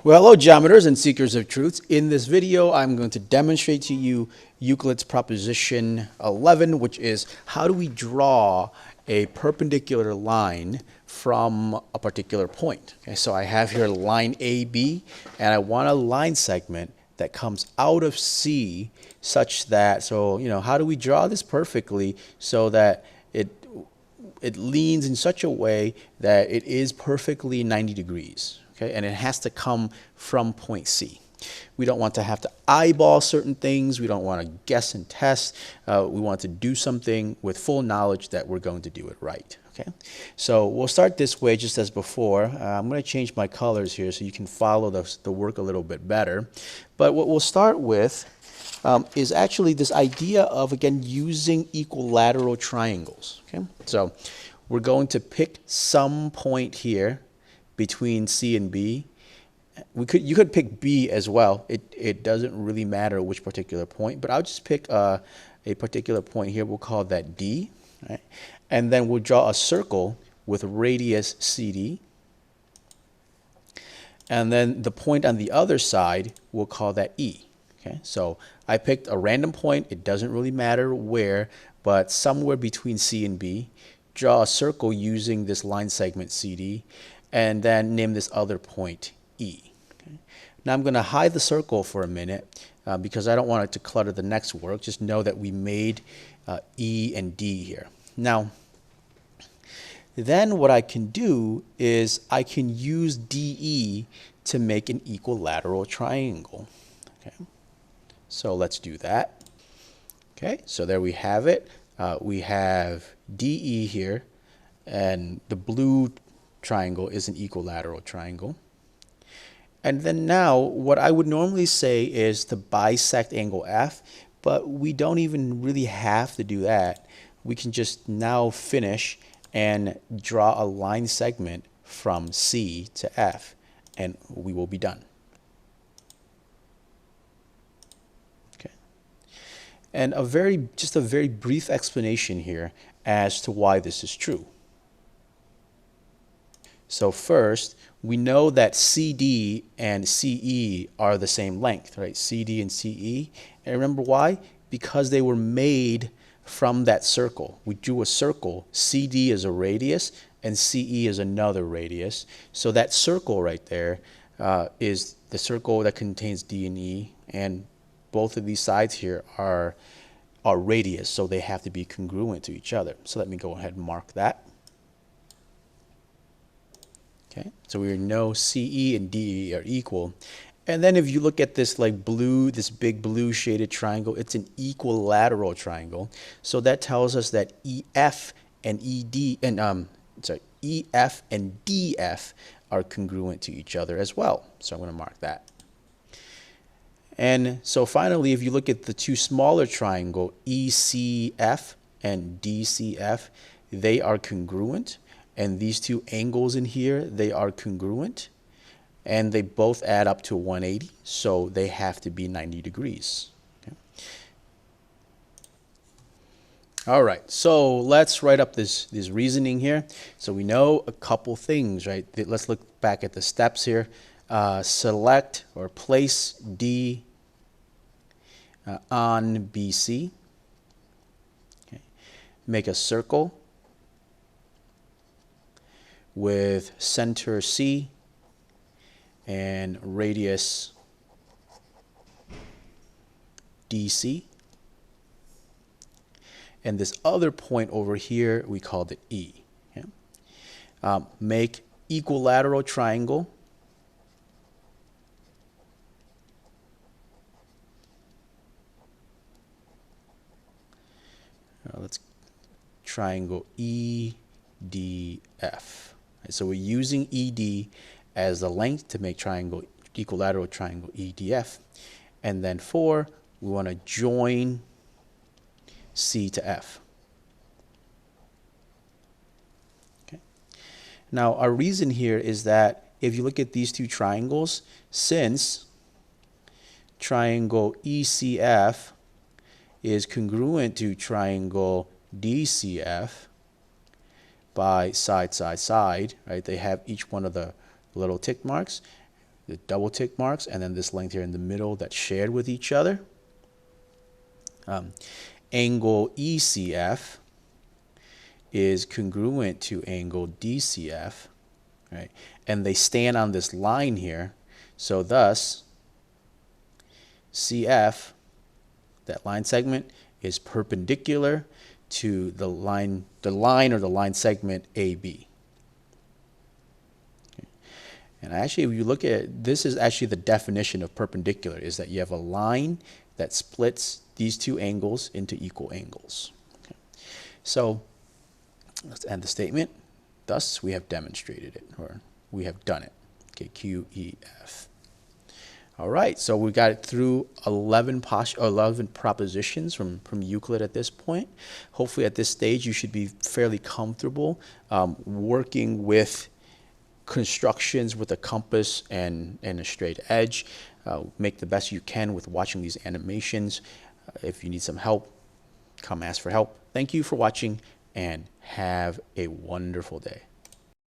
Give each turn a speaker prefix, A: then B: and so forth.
A: Well, hello geometers and seekers of truths. In this video, I'm going to demonstrate to you Euclid's proposition 11, which is how do we draw a perpendicular line from a particular point. Okay, so I have here line AB, and I want a line segment that comes out of C such that, how do we draw this perfectly so that it leans in such a way that it is perfectly 90 degrees. Okay, and it has to come from point C. We don't want to have to eyeball certain things. We don't want to guess and test. We want to do something with full knowledge that we're going to do it right. Okay, so we'll start this way just as before. I'm going to change my colors here so you can follow the work a little bit better. But what we'll start with is actually this idea of, again, using equilateral triangles. Okay, so we're going to pick some point here between C and B. You could pick B as well. It doesn't really matter which particular point, but I'll just pick a particular point here. We'll call that D, right? And then we'll draw a circle with radius CD. And then the point on the other side, we'll call that E. Okay, so I picked a random point. It doesn't really matter where, but somewhere between C and B. Draw a circle using this line segment CD, and then name this other point E. Okay. Now I'm going to hide the circle for a minute because I don't want it to clutter the next work. Just know that we made E and D here. Now, then what I can do is I can use DE to make an equilateral triangle. Okay. So let's do that. Okay, so there we have it. We have DE here, and the blue triangle is an equilateral triangle. And then now what I would normally say is to bisect angle F, but we don't even really have to do that. We can just now finish and draw a line segment from C to F, and we will be done. Okay. And just a very brief explanation here as to why this is true. So first, we know that CD and CE are the same length, right? CD and CE. And remember why? Because they were made from that circle. We drew a circle. CD is a radius and CE is another radius. So that circle right there is the circle that contains D and E. And both of these sides here are radius, so they have to be congruent to each other. So let me go ahead and mark that. Okay, so we know CE and DE are equal. And then if you look at this this big blue shaded triangle, it's an equilateral triangle. So that tells us that EF and EF and DF are congruent to each other as well. So I'm going to mark that. And so finally, if you look at the two smaller triangle, ECF and DCF, they are congruent. And these two angles in here, they are congruent. And they both add up to 180, so they have to be 90 degrees. Okay. All right, so let's write up this reasoning here. So we know a couple things, right? Let's look back at the steps here. Select or place D on BC. Okay. Make a circle with center C and radius DC. And this other point over here, we called it E. Okay. Make equilateral triangle. Let's triangle EDF. So we're using ED as the length to make equilateral triangle EDF. And then 4, we want to join C to F. Okay. Now our reason here is that if you look at these two triangles, since triangle ECF is congruent to triangle DCF, by side, side, side, right? They have each one of the little tick marks. the double tick marks, and then this length here in the middle that's shared with each other. Angle ECF is congruent to angle DCF, right? And they stand on this line here. So thus, CF, that line segment, is perpendicular to the line or the line segment AB. Okay. And actually, if you look at it, this is actually the definition of perpendicular, is that you have a line that splits these two angles into equal angles. Okay. So let's end the statement. Thus, we have demonstrated it, or we have done it. Okay, QEF. All right, so we got it through 11 propositions from Euclid at this point. Hopefully at this stage you should be fairly comfortable working with constructions with a compass and a straight edge. Make the best you can with watching these animations. If you need some help, come ask for help. Thank you for watching and have a wonderful day.